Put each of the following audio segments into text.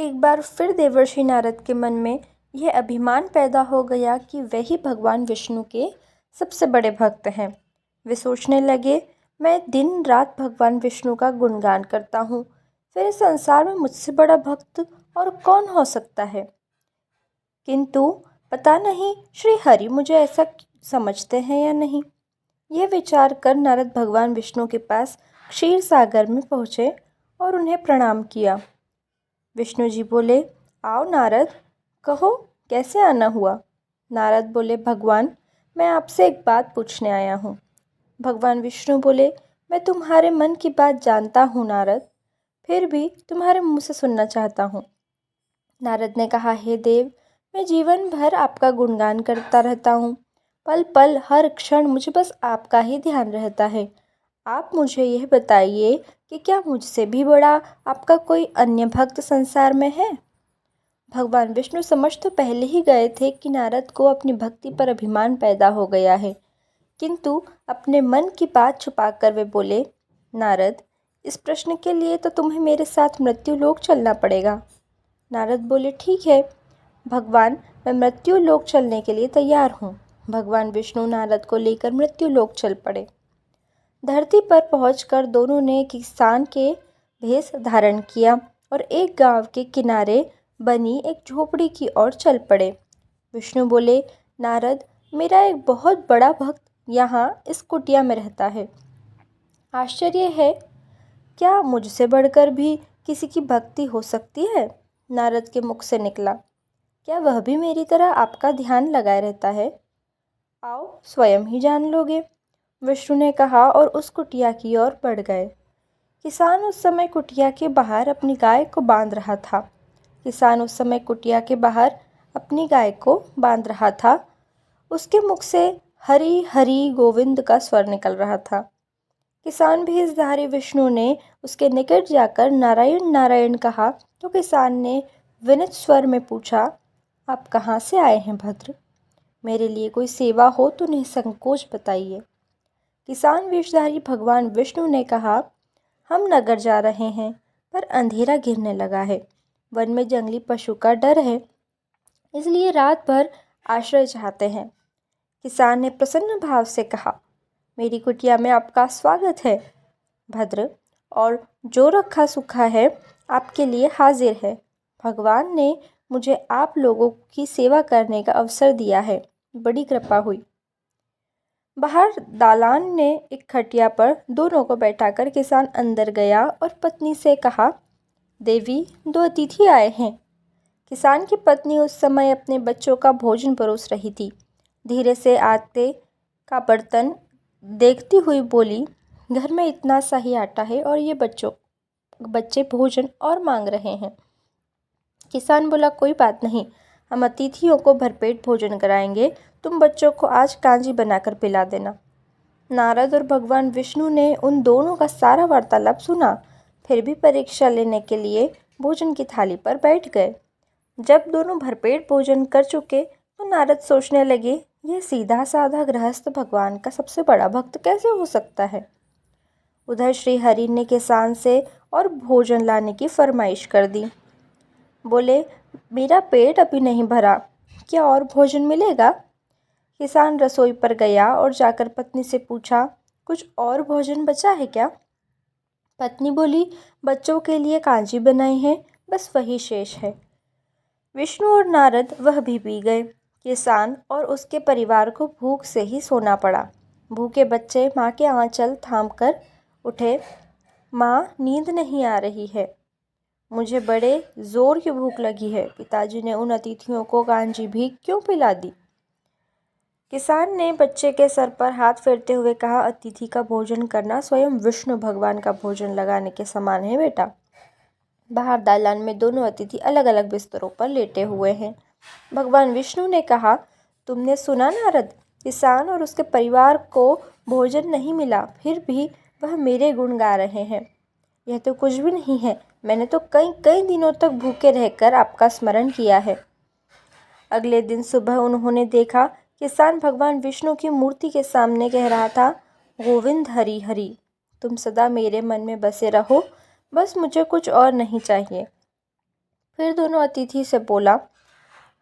एक बार फिर देवर्षि नारद के मन में यह अभिमान पैदा हो गया कि वे ही भगवान विष्णु के सबसे बड़े भक्त हैं। वे सोचने लगे, मैं दिन रात भगवान विष्णु का गुणगान करता हूँ, फिर इस संसार में मुझसे बड़ा भक्त और कौन हो सकता है। किंतु पता नहीं श्री हरि मुझे ऐसा समझते हैं या नहीं। यह विचार कर नारद भगवान विष्णु के पास क्षीर सागर में पहुँचे और उन्हें प्रणाम किया। विष्णु जी बोले, आओ नारद, कहो कैसे आना हुआ। नारद बोले, भगवान मैं आपसे एक बात पूछने आया हूँ। भगवान विष्णु बोले, मैं तुम्हारे मन की बात जानता हूँ नारद, फिर भी तुम्हारे मुँह से सुनना चाहता हूँ। नारद ने कहा, हे देव, मैं जीवन भर आपका गुणगान करता रहता हूँ। पल पल हर क्षण मुझे बस आपका ही ध्यान रहता है। आप मुझे यह बताइए कि क्या मुझसे भी बड़ा आपका कोई अन्य भक्त संसार में है। भगवान विष्णु समझ तो पहले ही गए थे कि नारद को अपनी भक्ति पर अभिमान पैदा हो गया है, किंतु अपने मन की बात छुपाकर वे बोले, नारद, इस प्रश्न के लिए तो तुम्हें मेरे साथ मृत्यु लोक चलना पड़ेगा। नारद बोले, ठीक है भगवान, मैं मृत्यु लोक चलने के लिए तैयार हूँ। भगवान विष्णु नारद को लेकर मृत्यु लोक चल पड़े। धरती पर पहुंचकर दोनों ने किसान के भेष धारण किया और एक गांव के किनारे बनी एक झोपड़ी की ओर चल पड़े। विष्णु बोले, नारद, मेरा एक बहुत बड़ा भक्त यहाँ इस कुटिया में रहता है। आश्चर्य है, क्या मुझसे बढ़कर भी किसी की भक्ति हो सकती है। नारद के मुख से निकला, क्या वह भी मेरी तरह आपका ध्यान लगाए रहता है। आओ स्वयं ही जान लोगे, विष्णु ने कहा और उस कुटिया की ओर बढ़ गए। किसान उस समय कुटिया के बाहर अपनी गाय को बांध रहा था। उसके मुख से हरि हरि गोविंद का स्वर निकल रहा था। किसान भेषधारी विष्णु ने उसके निकट जाकर नारायण नारायण कहा तो किसान ने विनीत स्वर में पूछा, आप कहाँ से आए हैं भद्र? मेरे लिए कोई सेवा हो तो निसंकोच बताइए। किसान वेशधारी भगवान विष्णु ने कहा, हम नगर जा रहे हैं पर अंधेरा घिरने लगा है। वन में जंगली पशु का डर है, इसलिए रात भर आश्रय चाहते हैं। किसान ने प्रसन्न भाव से कहा, मेरी कुटिया में आपका स्वागत है भद्र, और जो रखा सूखा है आपके लिए हाजिर है। भगवान ने मुझे आप लोगों की सेवा करने का अवसर दिया है, बड़ी कृपा हुई। बाहर दालान ने एक खटिया पर दोनों को बैठाकर किसान अंदर गया और पत्नी से कहा, देवी, दो अतिथि आए हैं। किसान की पत्नी उस समय अपने बच्चों का भोजन परोस रही थी। धीरे से आटे का बर्तन देखती हुई बोली, घर में इतना सा ही आटा है और ये बच्चे भोजन और मांग रहे हैं। किसान बोला, कोई बात नहीं, हम अतिथियों को भरपेट भोजन कराएंगे, तुम बच्चों को आज कांजी बनाकर पिला देना। नारद और भगवान विष्णु ने उन दोनों का सारा वार्तालाप सुना, फिर भी परीक्षा लेने के लिए भोजन की थाली पर बैठ गए। जब दोनों भरपेट भोजन कर चुके तो नारद सोचने लगे, यह सीधा साधा गृहस्थ भगवान का सबसे बड़ा भक्त कैसे हो सकता है। उधर श्री हरि ने किसान से और भोजन लाने की फरमाइश कर दी। बोले, मेरा पेट अभी नहीं भरा, क्या और भोजन मिलेगा। किसान रसोई पर गया और जाकर पत्नी से पूछा, कुछ और भोजन बचा है क्या। पत्नी बोली, बच्चों के लिए कांजी बनाई है, बस वही शेष है। विष्णु और नारद वह भी पी गए। किसान और उसके परिवार को भूख से ही सोना पड़ा। भूखे बच्चे माँ के आंचल थाम कर उठे, माँ, नींद नहीं आ रही है, मुझे बड़े जोर की भूख लगी है। पिताजी ने उन अतिथियों को कांजी भी क्यों पिला दी। किसान ने बच्चे के सर पर हाथ फेरते हुए कहा, अतिथि का भोजन करना स्वयं विष्णु भगवान का भोजन लगाने के समान है बेटा। बाहर दालान में दोनों अतिथि अलग अलग बिस्तरों पर लेटे हुए हैं। भगवान विष्णु ने कहा, तुमने सुना नारद, किसान और उसके परिवार को भोजन नहीं मिला, फिर भी वह मेरे गुण गा रहे हैं। यह तो कुछ भी नहीं है, मैंने तो कई कई दिनों तक भूखे रहकर आपका स्मरण किया है। अगले दिन सुबह उन्होंने देखा, किसान भगवान विष्णु की मूर्ति के सामने कह रहा था, गोविंद हरि हरि, तुम सदा मेरे मन में बसे रहो, बस मुझे कुछ और नहीं चाहिए। फिर दोनों अतिथि से बोला,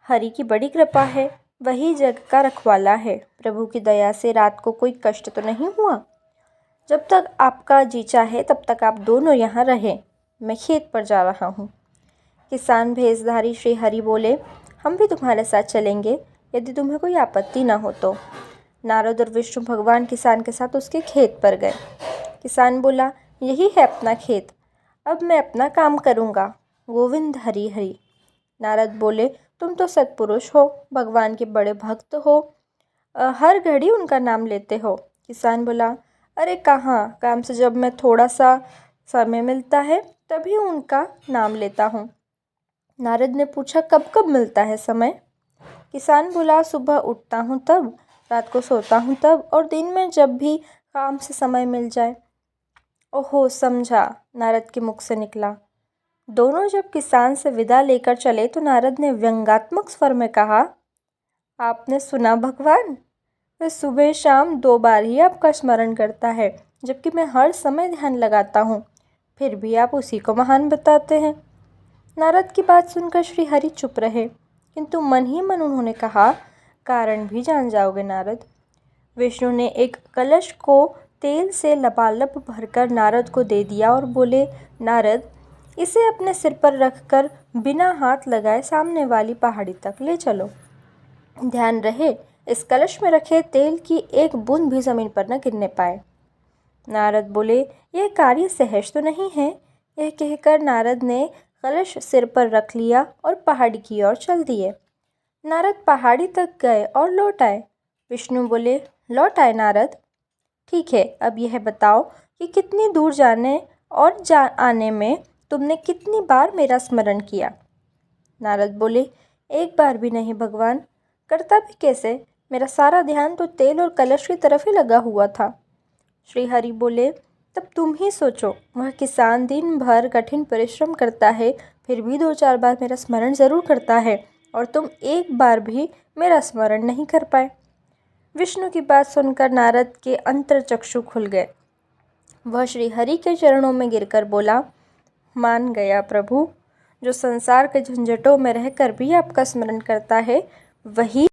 हरि की बड़ी कृपा है, वही जग का रखवाला है। प्रभु की दया से रात को कोई कष्ट तो नहीं हुआ। जब तक आपका जी चाहे तब तक आप दोनों यहाँ रहें, मैं खेत पर जा रहा हूँ। किसान भेषधारी श्री हरि बोले, हम भी तुम्हारे साथ चलेंगे यदि तुम्हें कोई आपत्ति न हो तो। नारद और विष्णु भगवान किसान के साथ उसके खेत पर गए। किसान बोला, यही है अपना खेत, अब मैं अपना काम करूँगा। गोविंद हरि हरि। नारद बोले, तुम तो सत्पुरुष हो, भगवान के बड़े भक्त हो, हर घड़ी उनका नाम लेते हो। किसान बोला, अरे कहाँ, काम से जब मैं थोड़ा सा समय मिलता है तभी उनका नाम लेता हूँ। नारद ने पूछा, कब कब मिलता है समय? किसान बोला, सुबह उठता हूँ तब, रात को सोता हूँ तब, और दिन में जब भी काम से समय मिल जाए। ओहो, समझा, नारद के मुख से निकला। दोनों जब किसान से विदा लेकर चले तो नारद ने व्यंग्यात्मक स्वर में कहा, आपने सुना भगवान, वह सुबह शाम 2 बार ही आपका स्मरण करता है, जबकि मैं हर समय ध्यान लगाता हूँ, फिर भी आप उसी को महान बताते हैं। नारद की बात सुनकर श्री हरि चुप रहे, किंतु मन ही मन उन्होंने कहा, कारण भी जान जाओगे नारद। विष्णु ने एक कलश को तेल से लबालब भरकर नारद को दे दिया और बोले, नारद, इसे अपने सिर पर रखकर बिना हाथ लगाए सामने वाली पहाड़ी तक ले चलो। ध्यान रहे, इस कलश में रखे तेल की एक बूंद भी जमीन पर न गिरने पाए। नारद बोले, यह कार्य सहज तो नहीं है। यह कहकर नारद ने कलश सिर पर रख लिया और पहाड़ी की ओर चल दिए। नारद पहाड़ी तक गए और लौट आए। विष्णु बोले, लौट आए नारद? ठीक है, अब यह बताओ कि कितनी दूर जाने और आने में तुमने कितनी बार मेरा स्मरण किया? नारद बोले, एक बार भी नहीं भगवान। करता भी कैसे? मेरा सारा ध्यान तो तेल और कलश की तरफ ही लगा हुआ था। श्री हरि बोले, तब तुम ही सोचो, वह किसान दिन भर कठिन परिश्रम करता है, फिर भी 2-4 बार मेरा स्मरण ज़रूर करता है, और तुम एक बार भी मेरा स्मरण नहीं कर पाए। विष्णु की बात सुनकर नारद के अंतर्चक्षु खुल गए। वह श्री हरि के चरणों में गिरकर बोला, मान गया प्रभु, जो संसार के झंझटों में रहकर भी आपका स्मरण करता है, वही